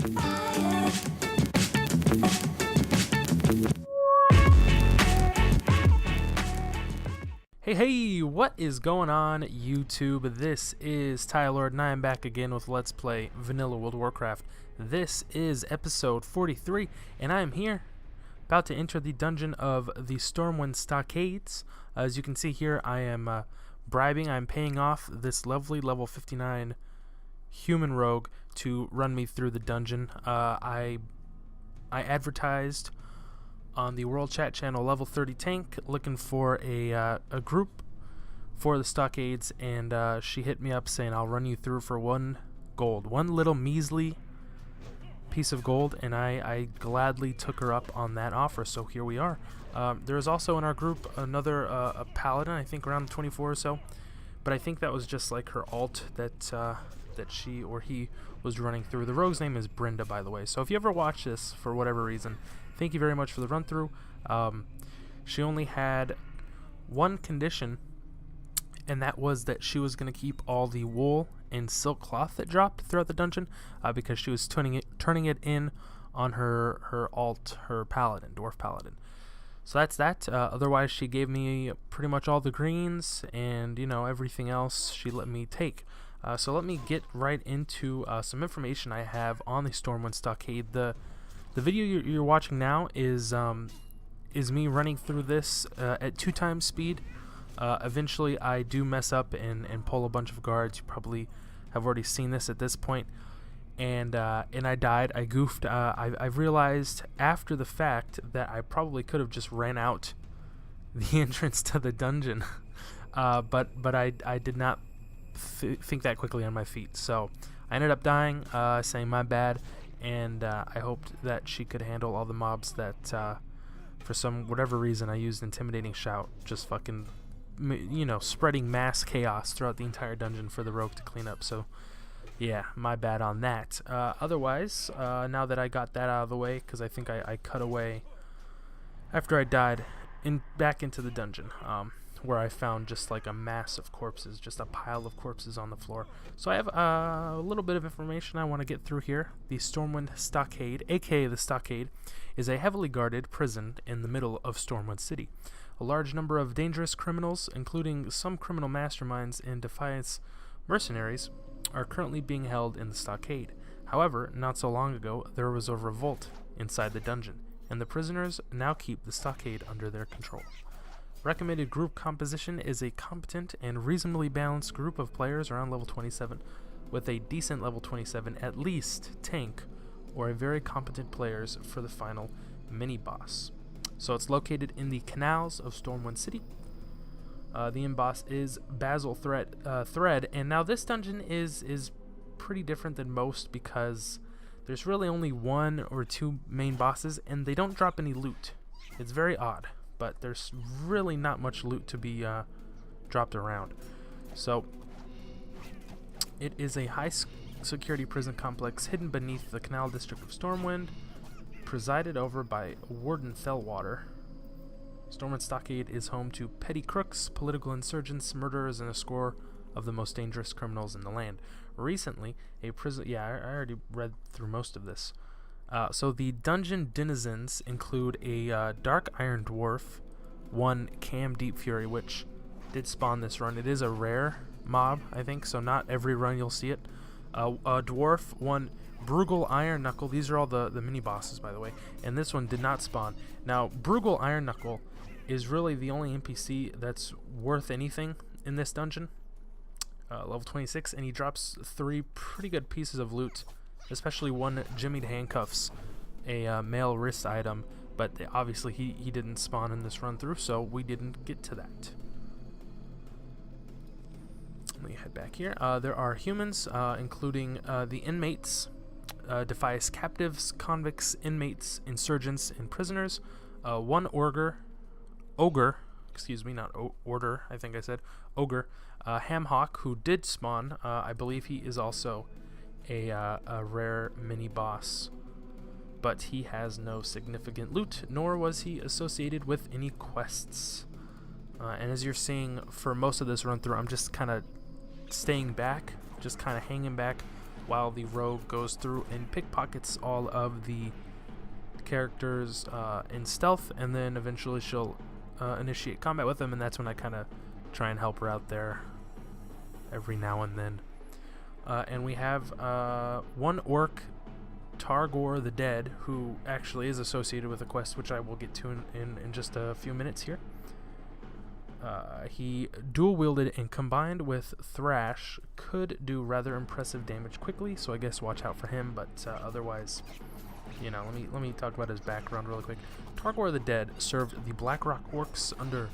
Hey, what is going on, YouTube? This is Tylord, and I am back again with Let's Play Vanilla World of Warcraft. This is episode 43, and I am here, about to enter the dungeon of the Stormwind Stockades. As you can see here, I am I'm paying off this lovely level 59 human rogue to run me through the dungeon. I advertised on the World Chat channel level 30 tank looking for a group for the Stockades, and she hit me up saying I'll run you through for one little measly piece of gold, and I gladly took her up on that offer, so here we are. There is also in our group another a paladin, I think around 24 or so, but I think that was just like her alt that she or he was running through. The rogue's name is Brenda, by the way, so if you ever watch this for whatever reason, thank you very much for the run-through. She only had one condition, and that was that she was going to keep all the wool and silk cloth that dropped throughout the dungeon, because she was turning it in on her alt, her paladin, dwarf paladin. So that's that. Otherwise, she gave me pretty much all the greens, and everything else she let me take. So let me get right into some information I have on the Stormwind Stockade. The video you're watching now is me running through this at 2 times speed. Eventually I do mess up and pull a bunch of guards. You probably have already seen this at this point. And I died. I goofed. I've realized after the fact that I probably could have just ran out the entrance to the dungeon. But I did not think that quickly on my feet. So I ended up dying, saying my bad. And I hoped that she could handle all the mobs that, for whatever reason, I used Intimidating Shout, just fucking, spreading mass chaos throughout the entire dungeon for the rogue to clean up. So, yeah, my bad on that. Otherwise, now that I got that out of the way, because I think I cut away after I died back into the dungeon, where I found just like a mass of corpses, just a pile of corpses on the floor. So I have a little bit of information I want to get through here. The Stormwind Stockade, aka the Stockade, is a heavily guarded prison in the middle of Stormwind City. A large number of dangerous criminals, including some criminal masterminds and Defiance mercenaries, are currently being held in the Stockade. However, not so long ago, there was a revolt inside the dungeon, and the prisoners now keep the Stockade under their control. Recommended group composition is a competent and reasonably balanced group of players around level 27, with a decent level 27 at least tank or a very competent players for the final mini-boss. So it's located in the canals of Stormwind City. The end boss is Basil Thread, and now this dungeon is pretty different than most because there's really only 1 or 2 main bosses, and they don't drop any loot. It's very odd, but there's really not much loot to be dropped around. So it is a high security prison complex hidden beneath the canal district of Stormwind, presided over by Warden Fellwater. Stormwind Stockade is home to petty crooks, political insurgents, murderers, and a score of the most dangerous criminals in the land. Recently, a prison... Yeah, I already read through most of this. So the dungeon denizens include a Dark Iron Dwarf, 1 Cam Deep Fury, which did spawn this run. It is a rare mob, I think, so not every run you'll see it. A Dwarf, 1 Brugal Iron Knuckle. These are all the mini-bosses, by the way, and this one did not spawn. Now, Brugal Iron Knuckle is really the only NPC that's worth anything in this dungeon. Level 26, and he drops 3 pretty good pieces of loot, especially 1 jimmied handcuffs, a male wrist item, but obviously he didn't spawn in this run through, so we didn't get to that. Let me head back here. There are humans, including the inmates, Defiance captives, convicts, inmates, insurgents, and prisoners. 1 ogre, excuse me, not order, I think I said ogre, Hamhawk, who did spawn. I believe he is also a rare mini boss, but he has no significant loot, nor was he associated with any quests. And as you're seeing for most of this run through, I'm just kind of staying back, just kind of hanging back, while the rogue goes through and pickpockets all of the characters in stealth, and then eventually she'll initiate combat with them, and that's when I kind of try and help her out there every now and then. And we have one orc, Targor the Dead, who actually is associated with a quest which I will get to in just a few minutes here. He dual-wielded and combined with Thrash could do rather impressive damage quickly, so I guess watch out for him, but otherwise, you know, let me talk about his background really quick. Targor the Dead served the Blackrock Orcs under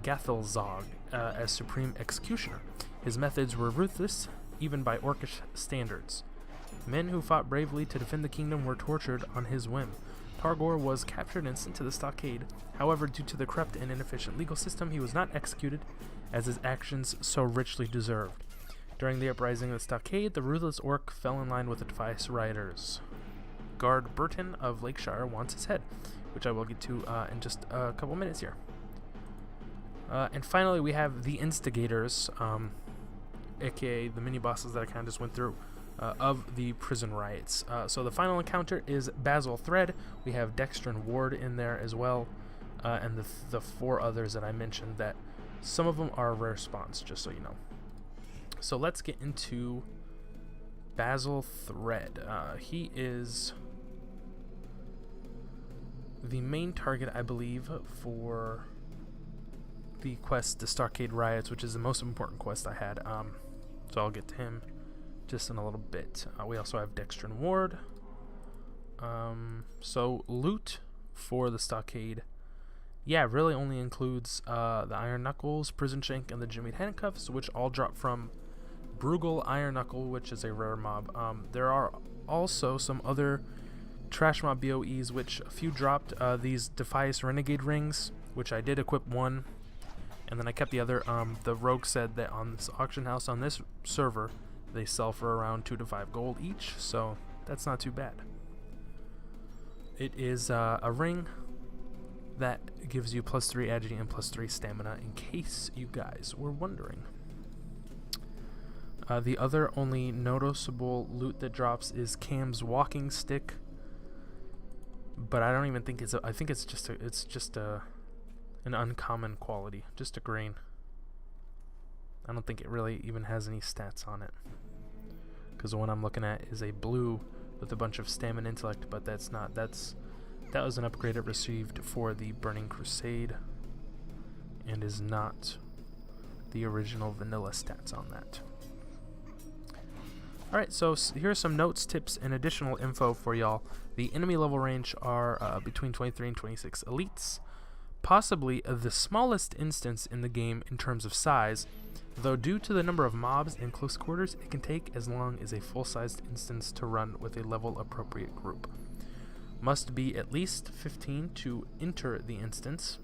Gathelzog as Supreme Executioner. His methods were ruthless, even by Orcish standards. Men who fought bravely to defend the kingdom were tortured on his whim. Targor was captured and sent to the Stockade. However, due to the corrupt and inefficient legal system, he was not executed, as his actions so richly deserved. During the uprising of the Stockade, the ruthless orc fell in line with the Defiance Riders. Guard Burton of Lakeshire wants his head, which I will get to in just a couple minutes here. And finally, we have the Instigators, aka the mini-bosses that I kind of just went through, of the prison riots. So the final encounter is Basil Thread. We have Dextrin Ward in there as well, and the 4 others that I mentioned, that some of them are rare spawns, just so you know. So let's get into Basil Thread. He is the main target, I believe, for the quest, the Stockade Riots, which is the most important quest I had. So I'll get to him just in a little bit. We also have Dextrin Ward. So loot for the Stockade, yeah, really only includes the Iron Knuckles, Prison Shank, and the Jimmied Handcuffs, which all drop from Brugal Iron Knuckle, which is a rare mob. There are also some other trash mob BOEs, which a few dropped. These Defiance Renegade Rings, which I did equip one, and then I kept the other. The rogue said that on this auction house on this server, they sell for around 2 to 5 gold each, so that's not too bad. It is a ring that gives you +3 agility and +3 stamina, in case you guys were wondering. The other only noticeable loot that drops is Cam's walking stick, but I don't even think it's I think it's just an uncommon quality, just a grain. I don't think it really even has any stats on it, because the one I'm looking at is a blue with a bunch of stamina intellect, but that was an upgrade it received for the Burning Crusade, and is not the original vanilla stats on that. Alright, so here are some notes, tips, and additional info for y'all. The enemy level range are between 23 and 26 elites, possibly the smallest instance in the game in terms of size, though due to the number of mobs in close quarters, it can take as long as a full-sized instance to run with a level-appropriate group. Must be at least 15 to enter the instance.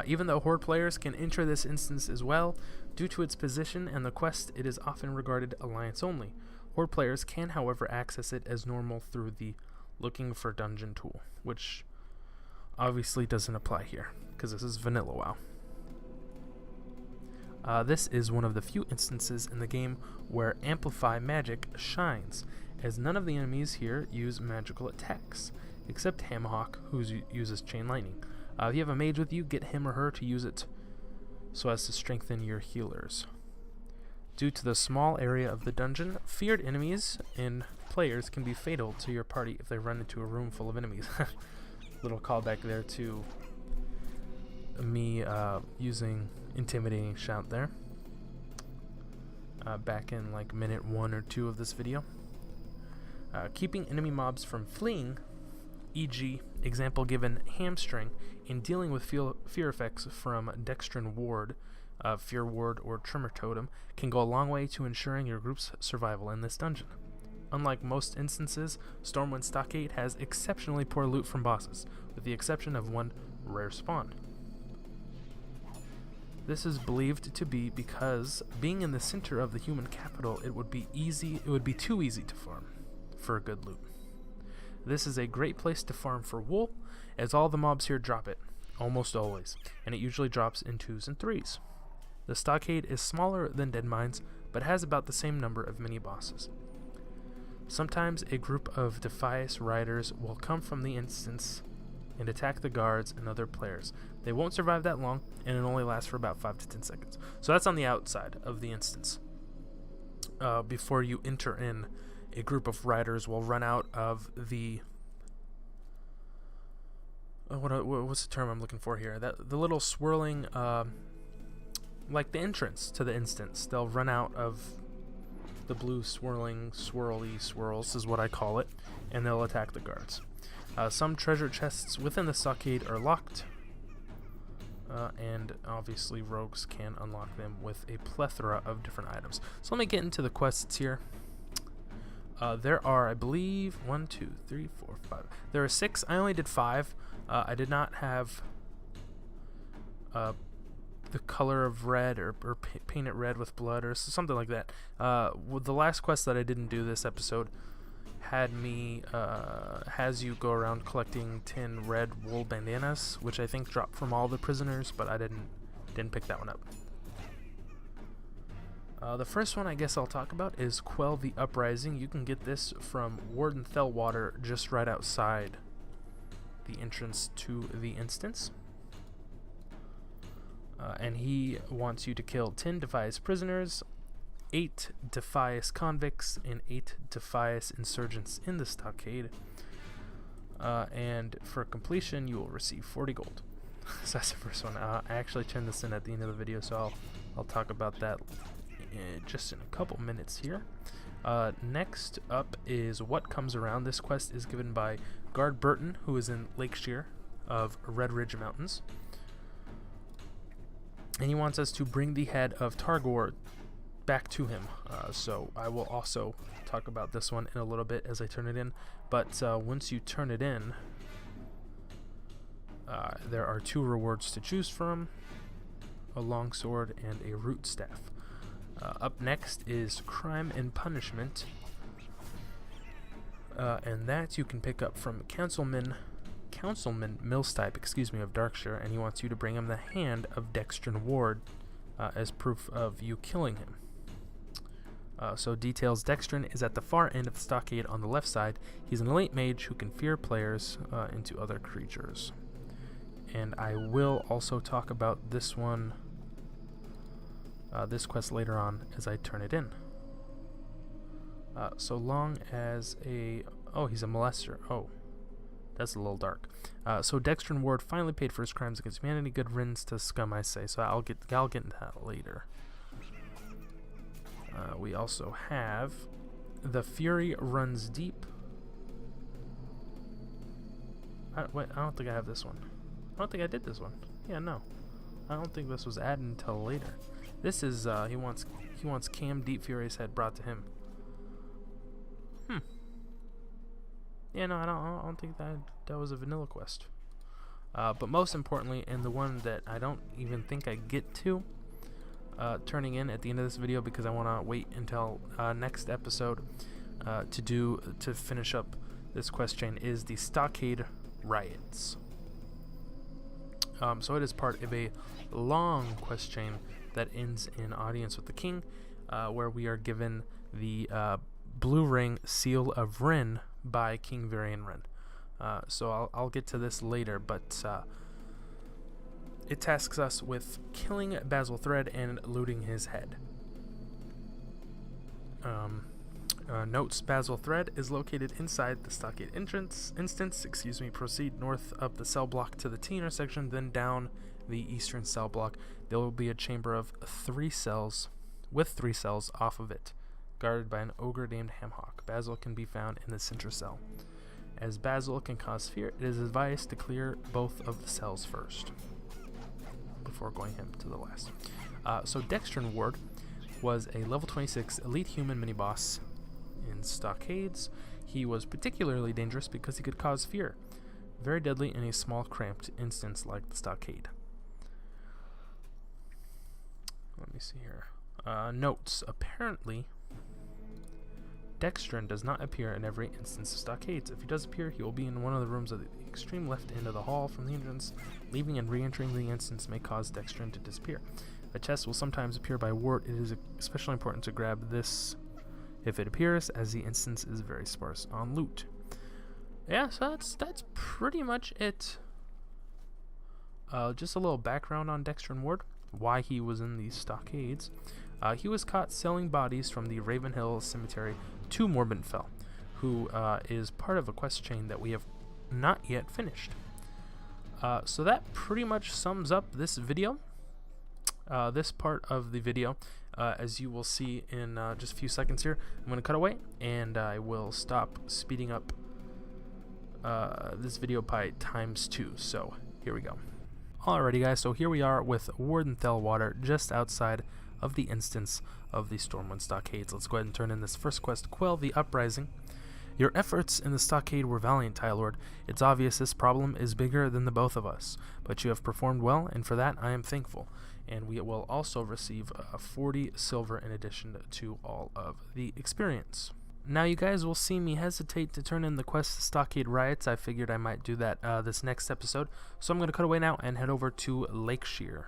Even though Horde players can enter this instance as well, due to its position and the quest, it is often regarded Alliance only. Horde players can, however, access it as normal through the Looking for Dungeon tool, which obviously doesn't apply here, because this is vanilla WoW. This is one of the few instances in the game where Amplify Magic shines, as none of the enemies here use magical attacks, except Hamhawk, who uses Chain Lightning. If you have a mage with you, get him or her to use it so as to strengthen your healers. Due to the small area of the dungeon, feared enemies and players can be fatal to your party if they run into a room full of enemies. Little callback there to me using Intimidating Shout there back in like minute 1 or 2 of this video. Keeping enemy mobs from fleeing, e.g. example given Hamstring, in dealing with fear effects from Dextrin Ward, Fear Ward, or Tremor Totem, can go a long way to ensuring your group's survival in this dungeon. Unlike most instances, Stormwind Stockade has exceptionally poor loot from bosses, with the exception of one rare spawn. This is believed to be because, being in the center of the human capital, it would be too easy to farm for a good loot. This is a great place to farm for wool, as all the mobs here drop it, almost always, and it usually drops in 2s and 3s. The stockade is smaller than Dead Mines, but has about the same number of mini-bosses. Sometimes a group of Defias riders will come from the instance and attack the guards and other players. They won't survive that long, and it only lasts for about 5 to 10 seconds. So that's on the outside of the instance. Before you enter in, a group of riders will run out of the... what's the term I'm looking for here? The little swirling, like the entrance to the instance. They'll run out of the blue swirling, swirly swirls is what I call it, and they'll attack the guards. Some treasure chests within the stockade are locked, and obviously rogues can unlock them with a plethora of different items. So let me get into the quests here. There are, I believe, 1, 2, 3, 4, 5. There are 6. I only did 5. I did not have the color of red or paint it red with blood or something like that. The last quest that I didn't do this episode had me has you go around collecting 10 red wool bandanas, which I think dropped from all the prisoners, but I didn't pick that one up. The first one I guess I'll talk about is Quell the Uprising. You can get this from Warden Thelwater, just right outside the entrance to the instance. And he wants you to kill 10 Defias prisoners, 8 Defias convicts, and 8 Defias insurgents in the stockade. And for completion, you will receive 40 gold. So that's the first one. I actually turned this in at the end of the video, so I'll talk about that just in a couple minutes here. Next up is What Comes Around. This quest is given by Guard Burton, who is in Lakeshire of Red Ridge Mountains. And he wants us to bring the head of Targor back to him. So I will also talk about this one in a little bit as I turn it in. But once you turn it in, there are 2 rewards to choose from: a longsword and a root staff. Up next is Crime and Punishment, and that you can pick up from Councilman Millstype, of Darkshire, and he wants you to bring him the hand of Dextrin Ward as proof of you killing him. So details: Dextrin is at the far end of the stockade on the left side. He's an elite mage who can fear players into other creatures. And I will also talk about this one, this quest later on as I turn it in. So long as a... Oh, he's a molester. Oh, that's a little dark. So Dextrin Ward finally paid for his crimes against humanity. Good riddance to scum, I say. So I'll get into that later. We also have The Fury Runs Deep. Wait, I don't think I have this one. I don't think I did this one. Yeah, no. I don't think this was added until later. This is, he wants Cam Deep Fury's head brought to him. Yeah, no, I don't think that was a vanilla quest. But most importantly, and the one that I don't even think I get to turning in at the end of this video, because I want to wait until next episode to finish up this quest chain, is the Stockade Riots. So it is part of a long quest chain that ends in Audience with the King, where we are given the Blue Ring Seal of Ren by King Varian Ren. So I'll get to this later, but it tasks us with killing Basil Thread and looting his head. Notes: Basil Thread is located inside the stockade instance. Proceed north up the cell block to the T intersection, then down the eastern cell block. There will be a chamber of 3 cells, with 3 cells off of it, guarded by an ogre named Hamhawk. Basil can be found in the center cell. As Basil can cause fear, it is advised to clear both of the cells first before going him to the last. So Dextrin Ward was a level 26 elite human mini-boss in Stockades. He was particularly dangerous because he could cause fear. Very deadly in a small cramped instance like the Stockade. Let me see here. Notes: apparently Dextrin does not appear in every instance of Stockades. If he does appear, he will be in one of the rooms at the extreme left end of the hall from the entrance. Leaving and re-entering the instance may cause Dextrin to disappear. A chest will sometimes appear by ward. It is especially important to grab this if it appears, as the instance is very sparse on loot. Yeah, so that's pretty much it. Just a little background on Dexter and Ward, why he was in these stockades. He was caught selling bodies from the Ravenhill Cemetery to Morbidfell, who is part of a quest chain that we have not yet finished. So that pretty much sums up this video, this part of the video. As you will see in just a few seconds here, I'm going to cut away and I will stop speeding up this video by ×2. So here we go. Alrighty guys, so here we are with Wardenthal Water, just outside of the instance of the Stormwind Stockades. Let's go ahead and turn in this first quest, Quell the Uprising. Your efforts in the stockade were valiant, Tylord. It's obvious this problem is bigger than the both of us, but you have performed well, and for that I am thankful. And we will also receive 40 silver in addition to all of the experience. Now you guys will see me hesitate to turn in the quest Stockade Riots. I figured I might do that this next episode, so I'm going to cut away now and head over to Lakeshire.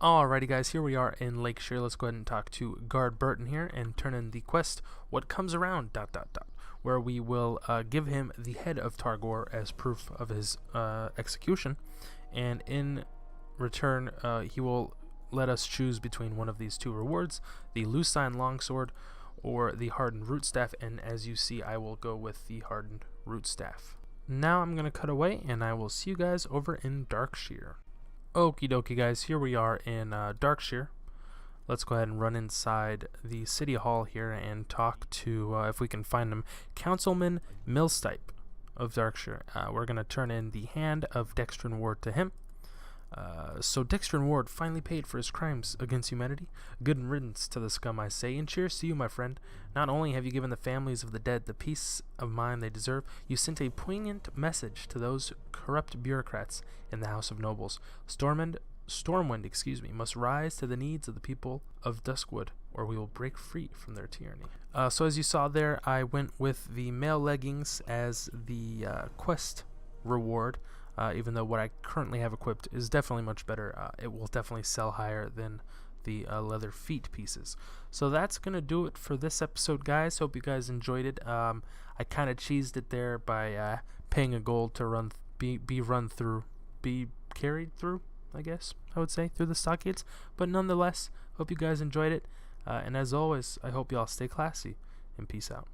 Alrighty guys, here we are in Lakeshire. Let's go ahead and talk to Guard Burton here and turn in the quest What Comes Around ... where we will give him the head of Targor as proof of his execution, and in return he will let us choose between one of these two rewards, the Lucine Longsword or the Hardened Rootstaff, and as you see I will go with the Hardened Rootstaff. Now I'm going to cut away and I will see you guys over in Darkshire. Okie dokie guys, here we are in Darkshire. Let's go ahead and run inside the city hall here and talk to, if we can find him, Councilman Millstipe of Darkshire. We're going to turn in the hand of Dexter and Ward to him. So Dexter and Ward finally paid for his crimes against humanity. Good riddance to the scum, I say, and cheers to you, my friend. Not only have you given the families of the dead the peace of mind they deserve, you sent a poignant message to those corrupt bureaucrats in the House of Nobles. Stormwind, must rise to the needs of the people of Duskwood, or we will break free from their tyranny. So as you saw there, I went with the mail leggings as the quest reward. Even though what I currently have equipped is definitely much better, it will definitely sell higher than the leather feet pieces. So that's going to do it for this episode, guys. Hope you guys enjoyed it. I kind of cheesed it there by paying a gold to be carried through, I guess I would say, through the stockades. But nonetheless, hope you guys enjoyed it. And as always, I hope y'all stay classy, and peace out.